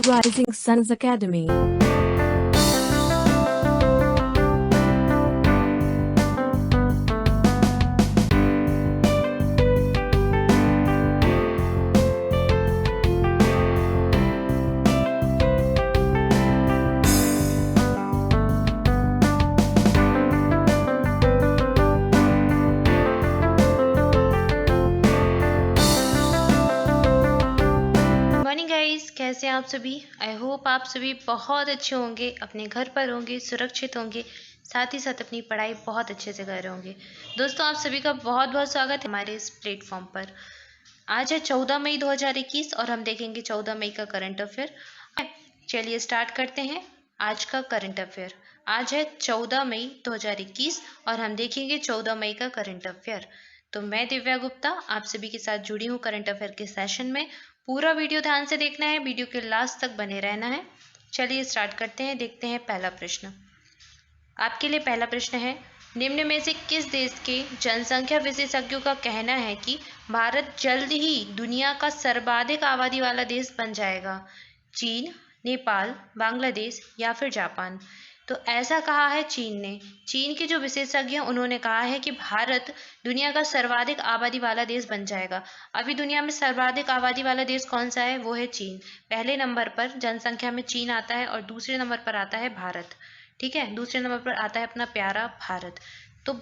to Rising Suns Academy. Morning guys, कैसे हैं आप सभी। आई होप आप सभी बहुत अच्छे होंगे, अपने घर पर होंगे, सुरक्षित होंगे, साथ ही साथ अपनी पढ़ाई बहुत अच्छे से कर रहे होंगे। दोस्तों, आप सभी का बहुत बहुत स्वागत है हमारे इस प्लेटफॉर्म पर। आज है 14 मई 2021 और हम देखेंगे 14 मई का करंट अफेयर। चलिए स्टार्ट करते हैं आज का करंट अफेयर। आज है 14 मई 2021 और हम देखेंगे 14 मई का करंट अफेयर। तो मैं दिव्या गुप्ता आप सभी के साथ जुड़ी हूँ करंट अफेयर के सेशन में। पूरा वीडियो ध्यान से देखना है, वीडियो के लास्ट तक बने रहना है। चलिए स्टार्ट करते हैं। देखते हैं पहला प्रश्न। आपके लिए पहला प्रश्न है, निम्न में से किस देश के जनसंख्या विशेषज्ञों का कहना है कि भारत जल्द ही दुनिया का सर्वाधिक आबादी वाला देश बन जाएगा? चीन, नेपाल, बांग्लादेश या फिर जापान? तो ऐसा कहा है चीन ने। चीन के जो विशेषज्ञ हैं उन्होंने कहा है कि भारत दुनिया का सर्वाधिक आबादी वाला देश बन जाएगा। अभी दुनिया में सर्वाधिक आबादी वाला देश कौन सा है? वो है चीन। पहले नंबर पर जनसंख्या में चीन आता है और दूसरे नंबर पर आता है भारत। ठीक है, दूसरे नंबर पर आता है अपना प्यारा भारत। तो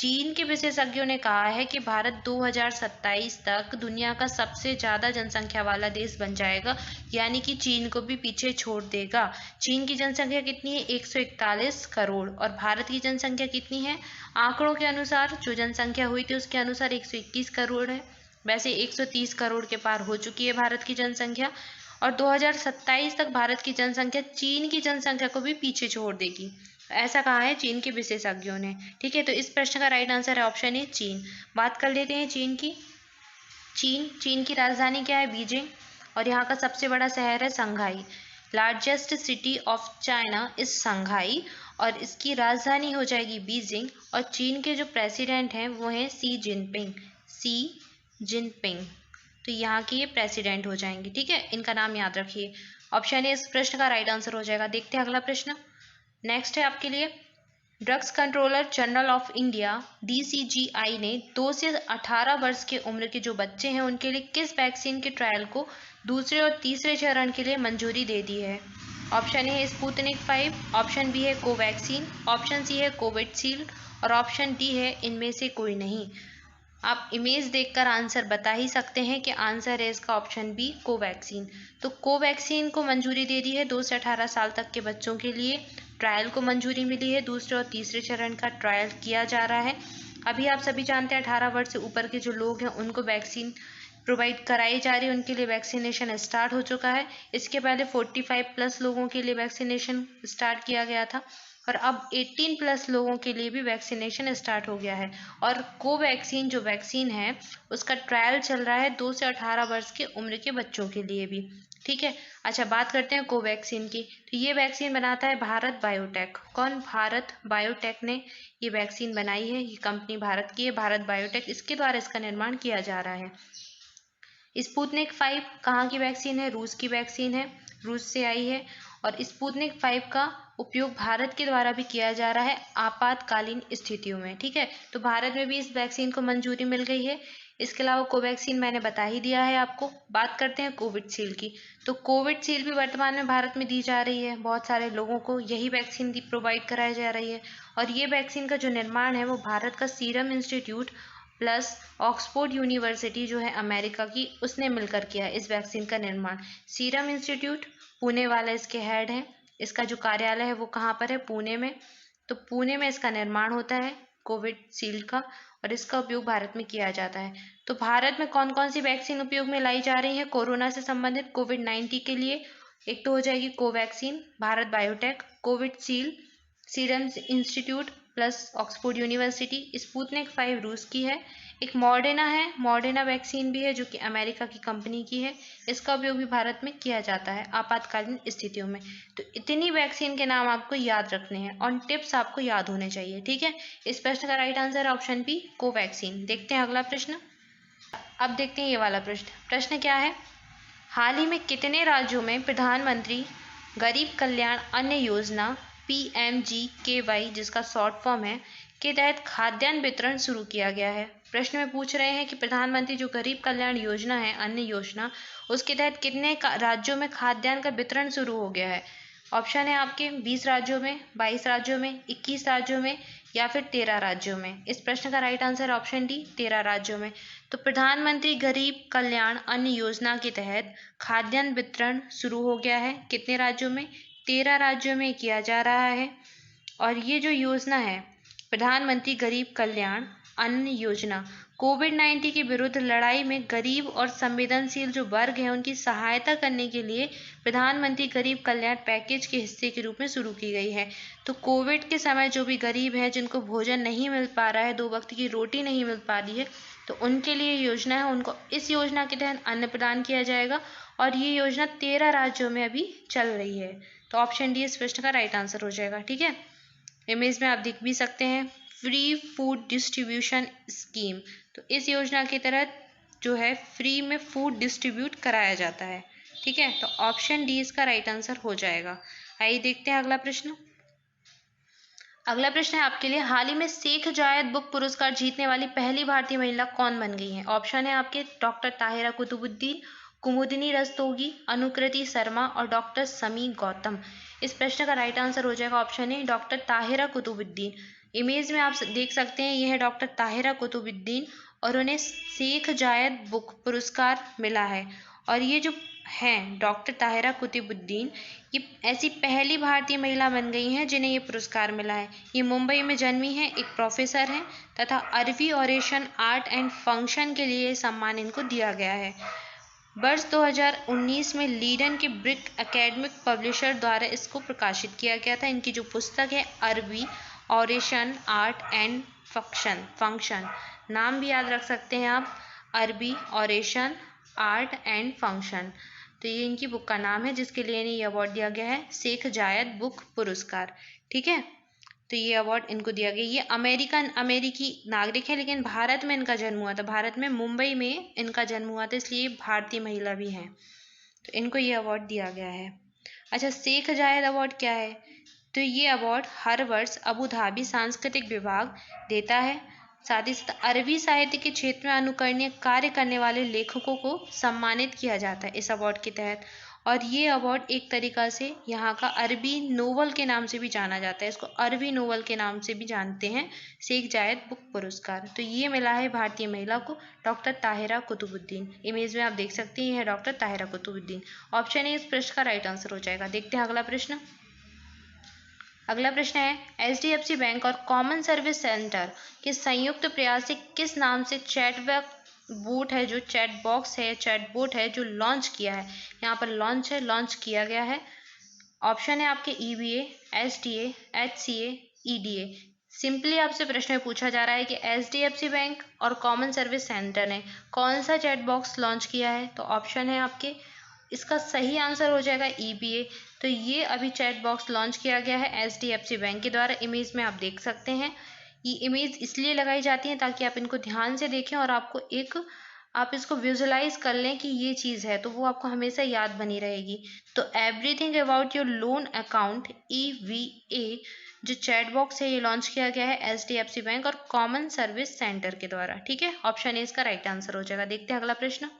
चीन के विशेषज्ञों ने कहा है कि भारत 2027 तक दुनिया का सबसे ज्यादा जनसंख्या वाला देश बन जाएगा, यानी कि चीन को भी पीछे छोड़ देगा। चीन की जनसंख्या कितनी है? 141 करोड़। और भारत की जनसंख्या कितनी है? आंकड़ों के अनुसार, जो जनसंख्या हुई थी उसके अनुसार 121 करोड़ है। वैसे 130 करोड़ के पार हो चुकी है भारत की जनसंख्या और 2027 तक भारत की जनसंख्या चीन की जनसंख्या को भी पीछे छोड़ देगी। ऐसा कहा है चीन के विशेषज्ञों ने। ठीक है, तो इस प्रश्न का राइट आंसर है ऑप्शन ए, चीन। बात कर लेते हैं चीन की। चीन की राजधानी क्या है? बीजिंग। और यहाँ का सबसे बड़ा शहर है Shanghai. Largest city of China is Shanghai और इसकी राजधानी हो जाएगी बीजिंग। और चीन के जो प्रेसिडेंट हैं वो हैं सी जिनपिंग। तो यहाँ के ये प्रेसिडेंट हो जाएंगे। ठीक है, इनका नाम याद रखिए। ऑप्शन ए इस प्रश्न का राइट आंसर हो जाएगा। देखते हैं अगला प्रश्न। नेक्स्ट है आपके लिए, drugs controller general of India DCGI ने 2 से 18 वर्ष के उम्र के जो बच्चे हैं उनके लिए किस वैक्सीन के ट्रायल को दूसरे और तीसरे चरण के लिए मंजूरी दे दी है? ऑप्शन ए है स्पुतनिक 5, ऑप्शन बी है कोवैक्सीन, ऑप्शन सी है कोविशील्ड और ऑप्शन डी है इनमें से कोई नहीं। आप इमेज देखकर आंसर बता ही सकते हैं कि आंसर है इसका ऑप्शन बी, कोवैक्सीन। तो कोवैक्सीन को मंजूरी दे दी है 2 से 18 साल तक के बच्चों के लिए। ट्रायल को मंजूरी मिली है, दूसरे और तीसरे चरण का ट्रायल किया जा रहा है। अभी आप सभी जानते हैं 18 वर्ष से ऊपर के जो लोग हैं उनको वैक्सीन प्रोवाइड कराई जा रही है, उनके लिए वैक्सीनेशन स्टार्ट हो चुका है। इसके पहले 45 प्लस लोगों के लिए वैक्सीनेशन स्टार्ट किया गया था और अब 18 प्लस लोगों के लिए भी वैक्सीनेशन स्टार्ट हो गया है। और कोवैक्सीन जो वैक्सीन है उसका ट्रायल चल रहा है 2 से 18 वर्ष के उम्र के बच्चों के लिए भी। ठीक है, अच्छा बात करते हैं कोवैक्सीन की। तो ये वैक्सीन बनाता है भारत बायोटेक। कौन? भारत बायोटेक ने ये वैक्सीन बनाई है। ये कंपनी भारत की है, भारत बायोटेक, इसके द्वारा इसका निर्माण किया जा रहा है। स्पुतनिक 5 कहाँ की वैक्सीन है? रूस की वैक्सीन है, रूस से आई है। और स्पुतनिक 5 का उपयोग भारत के द्वारा भी किया जा रहा है आपातकालीन स्थितियों में। ठीक है, तो भारत में भी इस वैक्सीन को मंजूरी मिल गई है। इसके अलावा कोवैक्सीन मैंने बता ही दिया है आपको। बात करते हैं कोविशील्ड की। तो कोविशील्ड भी वर्तमान में भारत में दी जा रही है। बहुत सारे लोगों को यही वैक्सीन प्रोवाइड कराई जा रही है और ये वैक्सीन का जो निर्माण है वो भारत का serum institute plus Oxford university जो है अमेरिका की, उसने मिलकर किया है इस वैक्सीन का निर्माण। सीरम इंस्टीट्यूट पुणे वाला इसके हेड है। इसका जो कार्यालय है वो कहाँ पर है? पुणे में। तो पुणे में इसका निर्माण होता है कोविशील्ड का और इसका उपयोग भारत में किया जाता है। तो भारत में कौन कौन सी वैक्सीन उपयोग में लाई जा रही है कोरोना से संबंधित कोविड-19 के लिए? एक तो हो जाएगी Covaxin Bharat biotech, Covishield serum institute plus Oxford university, Sputnik 5 रूस की है, एक मॉडर्ना है, मॉडर्ना वैक्सीन भी है जो कि अमेरिका की कंपनी की है। इसका उपयोग भी भारत में किया जाता है आपातकालीन स्थितियों में। तो इतनी वैक्सीन के नाम आपको याद रखने हैं और टिप्स आपको याद होने चाहिए। ठीक है, इस प्रश्न का राइट आंसर है ऑप्शन बी, कोवैक्सीन। देखते हैं अगला प्रश्न। अब देखते हैं ये वाला प्रश्न। प्रश्न क्या है? हाल ही में कितने राज्यों में प्रधानमंत्री गरीब कल्याण अन्न योजना PMGKY, जिसका शॉर्ट फॉर्म है, के तहत खाद्यान्न वितरण शुरू किया गया है? प्रश्न में पूछ रहे हैं कि प्रधानमंत्री जो गरीब कल्याण योजना है, अन्न योजना, उसके तहत कितने राज्यों में खाद्यान्न का वितरण शुरू हो गया है? ऑप्शन है आपके 20 राज्यों में, 22 राज्यों में, 21 राज्यों में या फिर 13 राज्यों में। इस प्रश्न का राइट आंसर ऑप्शन डी 13 राज्यों में। तो प्रधानमंत्री गरीब कल्याण अन्न योजना के तहत खाद्यान्न वितरण शुरू हो गया है कितने राज्यों में? 13 राज्यों में किया जा रहा है। और ये जो योजना है प्रधानमंत्री गरीब कल्याण अन्न योजना, कोविड-19 के विरुद्ध लड़ाई में गरीब और संवेदनशील जो वर्ग है उनकी सहायता करने के लिए प्रधानमंत्री गरीब कल्याण पैकेज के हिस्से के रूप में शुरू की गई है। तो कोविड के समय जो भी गरीब है, जिनको भोजन नहीं मिल पा रहा है, 2 वक्त की रोटी नहीं मिल पा रही है, तो उनके लिए योजना है, उनको इस योजना के तहत अन्न प्रदान किया जाएगा। और ये योजना 13 राज्यों में अभी चल रही है। तो ऑप्शन डी इस प्रश्न का राइट आंसर हो जाएगा। ठीक है, इमेज में आप देख भी सकते हैं, फ्री फूड डिस्ट्रीब्यूशन स्कीम। तो इस योजना के तहत जो है फ्री में फूड डिस्ट्रीब्यूट कराया जाता है। ठीक है, तो ऑप्शन डी इसका राइट आंसर हो जाएगा। आइए देखते हैं अगला प्रश्न। अगला प्रश्न है आपके लिए, हाल ही में शेख जायद बुक पुरस्कार जीतने वाली पहली भारतीय महिला कौन बन गई है? ऑप्शन है आपके डॉक्टर ताहिरा कुतुबुद्दीन, कुमुदिनी रस्तोगी, अनुकृति शर्मा और डॉक्टर समी गौतम। इस प्रश्न का राइट आंसर हो जाएगा option A doctor Tahira Qutubuddin. Image में आप देख सकते हैं, यह है डॉक्टर ताहिरा कुतुबुद्दीन और उन्हें शेख जायद बुक पुरस्कार मिला है। और ये जो हैं डॉक्टर ताहिरा कुतुबुद्दीन, ये ऐसी पहली भारतीय महिला बन गई हैं जिन्हें ये पुरस्कार मिला है। ये मुंबई में जन्मी हैं, एक प्रोफेसर हैं तथा अरबी ऑरेशन आर्ट एंड फंक्शन के लिए सम्मान इनको दिया गया है। वर्ष 2019 में लीडन के ब्रिक एकेडमिक पब्लिशर द्वारा इसको प्रकाशित किया गया था। इनकी जो पुस्तक है अरबी ऑरेशन आर्ट एंड फंक्शन, नाम भी याद रख सकते हैं आप, अरबी ऑरेशन आर्ट एंड फंक्शन। तो ये इनकी बुक का नाम है जिसके लिए इन्हें ये अवार्ड दिया गया है, शेख जायद बुक पुरस्कार। ठीक है, तो ये अवार्ड इनको दिया गया। ये अमेरिकी नागरिक है, लेकिन भारत में इनका जन्म हुआ था, भारत में मुंबई में इनका जन्म हुआ था, इसलिए भारतीय महिला भी हैं। तो इनको ये अवार्ड दिया गया है। अच्छा, शेख जायद अवार्ड क्या है? तो ये अवार्ड हर वर्ष अबू धाबी सांस्कृतिक विभाग देता है। साथ ही साथ अरबी साहित्य के क्षेत्र में अनुकरणीय कार्य करने वाले लेखकों को सम्मानित किया जाता है इस अवार्ड के तहत। और ये अवार्ड एक तरीक़ा से यहाँ का अरबी नोवेल के नाम से भी जाना जाता है, इसको अरबी नोवेल के नाम से भी जानते हैं, शेख जायद बुक पुरस्कार। तो ये मिला है भारतीय महिला को, डॉक्टर ताहिरा कुतुबुद्दीन। इमेज में आप देख सकते हैं, यह है doctor Tahira Qutubuddin. Option A इस प्रश्न का राइट आंसर हो जाएगा। देखते हैं अगला प्रश्न। अगला प्रश्न है, HDFC बैंक और कॉमन सर्विस सेंटर के संयुक्त प्रयास से किस नाम से चैटबॉट है, जो चैट बॉक्स है, चैटबॉट है, जो लॉन्च किया है? यहाँ पर लॉन्च है, लॉन्च किया गया है। ऑप्शन है आपके EBA, SDA, HCA, EDA। Simply आपसे प्रश्न में पूछा जा रहा है कि HDFC बैंक और कॉमन सर्विस सेंटर ने कौन सा चैट बॉक्स लॉन्च किया है? तो ऑप्शन है आपके, इसका सही आंसर हो जाएगा EBA। तो ये अभी चैट बॉक्स लॉन्च किया गया है HDFC बैंक के द्वारा। इमेज में आप देख सकते हैं, ये इमेज इसलिए लगाई जाती है ताकि आप इनको ध्यान से देखें और आप इसको विजुलाइज कर लें कि ये चीज़ है, तो वो आपको हमेशा याद बनी रहेगी। तो everything about your loan account EVA जो चैट बॉक्स है, ये लॉन्च किया गया है HDFC बैंक और कॉमन सर्विस सेंटर के द्वारा। ठीक है, ऑप्शन ए इसका राइट आंसर हो जाएगा। देखते हैं अगला प्रश्न।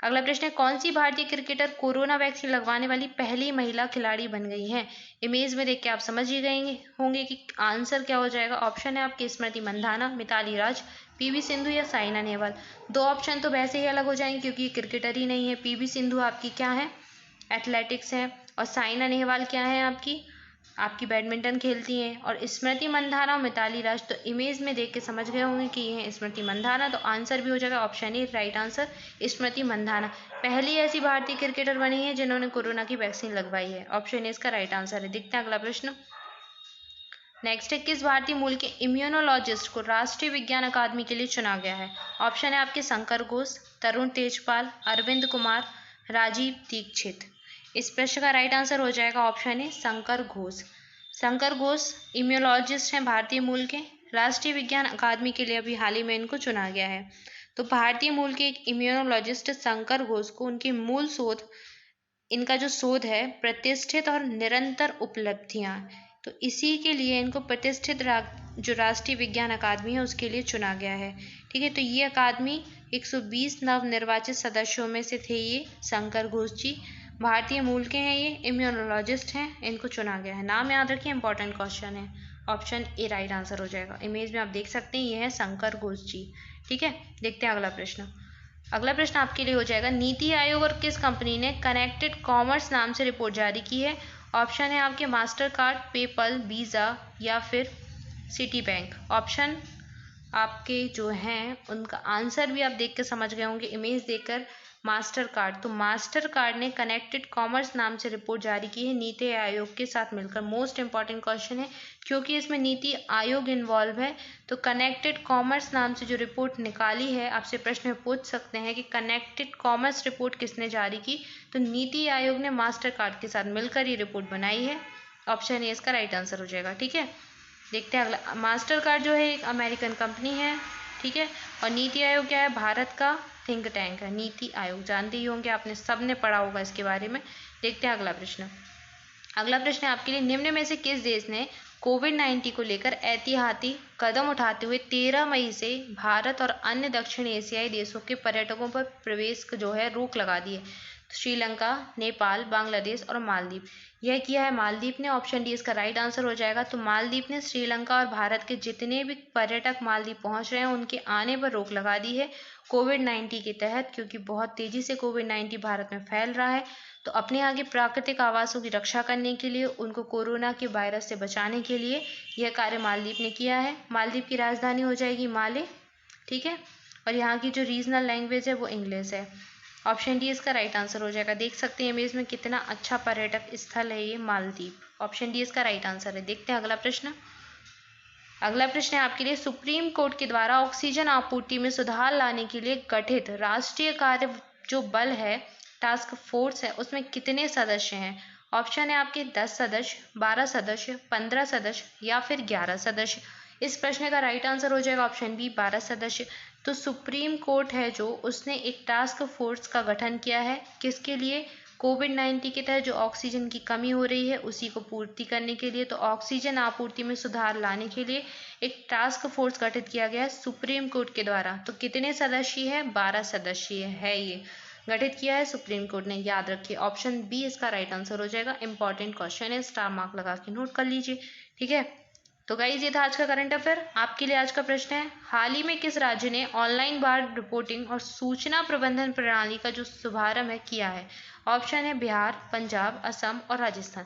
अगला प्रश्न है, कौन सी भारतीय क्रिकेटर कोरोना वैक्सीन लगवाने वाली पहली महिला खिलाड़ी बन गई है? इमेज में देख के आप समझ ही गए होंगे कि आंसर क्या हो जाएगा। ऑप्शन है आपके स्मृति मंधाना, मिताली राज, PV सिंधु या साइना नेहवाल। 2 ऑप्शन तो वैसे ही अलग हो जाएंगे क्योंकि ये क्रिकेटर ही नहीं है। PV सिंधु आपकी क्या है, एथलेटिक्स है, और साइना नेहवाल क्या है आपकी बैडमिंटन खेलती हैं। और स्मृति मंधाना और मिताली राज, तो इमेज में देख के समझ गए होंगे कि ये है स्मृति मंधाना। तो आंसर भी हो जाएगा ऑप्शन ए राइट आंसर, स्मृति मंधाना पहली ऐसी भारतीय क्रिकेटर बनी है जिन्होंने कोरोना की वैक्सीन लगवाई है। ऑप्शन ए इसका राइट आंसर है। देखते हैं अगला प्रश्न। नेक्स्ट है, किस भारतीय मूल के इम्यूनोलॉजिस्ट को राष्ट्रीय विज्ञान अकादमी के लिए चुना गया है? ऑप्शन है आपके शंकर घोष, तरुण तेजपाल, अरविंद कुमार, राजीव दीक्षित। इस प्रश्न का राइट आंसर हो जाएगा ऑप्शन ए शंकर घोष। शंकर घोष इम्यूनोलॉजिस्ट हैं भारतीय मूल के, राष्ट्रीय विज्ञान अकादमी के लिए अभी हाल ही में इनको चुना गया है। तो भारतीय मूल के एक इम्यूनोलॉजिस्ट शंकर घोष को उनकी मूल शोध, इनका जो शोध है प्रतिष्ठित और निरंतर उपलब्धियां, तो इसी के लिए इनको प्रतिष्ठित जो राष्ट्रीय विज्ञान अकादमी है उसके लिए चुना गया है। ठीक है, तो ये अकादमी 120 नवनिर्वाचित सदस्यों में से थे। ये शंकर घोष जी भारतीय मूल के हैं, ये इम्यूनोलॉजिस्ट हैं, इनको चुना गया है। नाम याद रखिए, इंपॉर्टेंट क्वेश्चन है। ऑप्शन ए राइट आंसर हो जाएगा। इमेज में आप देख सकते हैं ये है शंकर घोष जी। ठीक है, देखते हैं अगला प्रश्न। अगला प्रश्न आपके लिए हो जाएगा, नीति आयोग और किस कंपनी ने कनेक्टेड कॉमर्स नाम से रिपोर्ट जारी की है? ऑप्शन है आपके मास्टर कार्ड, पेपल, वीज़ा या फिर सिटी बैंक। ऑप्शन आपके जो हैं उनका आंसर भी आप देख के समझ गए होंगे इमेज देखकर। मास्टर कार्ड, तो मास्टर कार्ड ने कनेक्टेड कॉमर्स नाम से रिपोर्ट जारी की है नीति आयोग के साथ मिलकर। मोस्ट इंपॉर्टेंट क्वेश्चन है क्योंकि इसमें नीति आयोग इन्वॉल्व है। तो कनेक्टेड कॉमर्स नाम से जो रिपोर्ट निकाली है, आपसे प्रश्न में पूछ सकते हैं कि कनेक्टेड कॉमर्स रिपोर्ट किसने जारी की? तो नीति आयोग ने मास्टर कार्ड के साथ मिलकर ये रिपोर्ट बनाई है। ऑप्शन ए इसका राइट आंसर हो जाएगा। ठीक है, देखते हैं अगला। मास्टर कार्ड जो है एक अमेरिकन कंपनी है। ठीक है, और नीति आयोग क्या है? भारत का थिंक टैंक है। नीति आयोग जानते ही होंगे, आपने सबने पढ़ा होगा इसके बारे में। देखते हैं अगला प्रश्न। अगला प्रश्न है आपके लिए, निम्न में से किस देश ने कोविड-19 को लेकर ऐतिहासिक कदम उठाते हुए 13 मई से भारत और अन्य दक्षिण एशियाई देशों के पर्यटकों पर प्रवेश जो है रोक लगा दी है? श्रीलंका, नेपाल, बांग्लादेश और मालदीव। यह किया है मालदीव ने। ऑप्शन डी इसका राइट आंसर हो जाएगा। तो मालदीव ने श्रीलंका और भारत के जितने भी पर्यटक मालदीव पहुंच रहे हैं उनके आने पर रोक लगा दी है कोविड-19 के तहत, क्योंकि बहुत तेजी से कोविड-19 भारत में फैल रहा है। तो अपने यहाँ के प्राकृतिक आवासों की रक्षा करने के लिए, उनको कोरोना के वायरस से बचाने के लिए यह कार्य मालदीव ने किया है। मालदीव की राजधानी हो जाएगी माले। ठीक है, और यहाँ की जो रीजनल लैंग्वेज है वो इंग्लिश है। ऑप्शन डी इसका राइट आंसर हो जाएगा। देख सकते हैं इमेज में कितना अच्छा पर्यटक स्थल है ये मालदीव। ऑप्शन डी इसका राइट आंसर है। देखते हैं अगला प्रश्न। अगला प्रश्न है आपके लिए, सुप्रीम कोर्ट के द्वारा ऑक्सीजन आपूर्ति में सुधार लाने के लिए गठित राष्ट्रीय कार्य जो बल है, टास्क फोर्स है, उसमें कितने सदस्य हैं? ऑप्शन है आपके 10 सदस्य, 12 सदस्य, 15 सदस्य या फिर 11 सदस्य। इस प्रश्न का राइट आंसर हो जाएगा ऑप्शन बी 12 सदस्य। तो सुप्रीम कोर्ट है जो, उसने एक टास्क फोर्स का गठन किया है। किसके लिए? कोविड-19 के तहत जो ऑक्सीजन की कमी हो रही है उसी को पूर्ति करने के लिए। तो ऑक्सीजन आपूर्ति में सुधार लाने के लिए एक टास्क फोर्स गठित किया गया है सुप्रीम कोर्ट के द्वारा। तो कितने सदस्यीय है? 12 सदस्यीय है। ये गठित किया है सुप्रीम कोर्ट ने, याद रखिए। ऑप्शन बी इसका राइट आंसर हो जाएगा। इंपॉर्टेंट क्वेश्चन है, स्टार मार्क लगा के नोट कर लीजिए। ठीक है, तो गाइज ये था आज का करंट अफेयर। आपके लिए आज का प्रश्न है, हाल ही में किस राज्य ने ऑनलाइन बाढ़ रिपोर्टिंग और सूचना प्रबंधन प्रणाली का जो शुभारंभ है किया है? ऑप्शन है बिहार, पंजाब, असम और राजस्थान।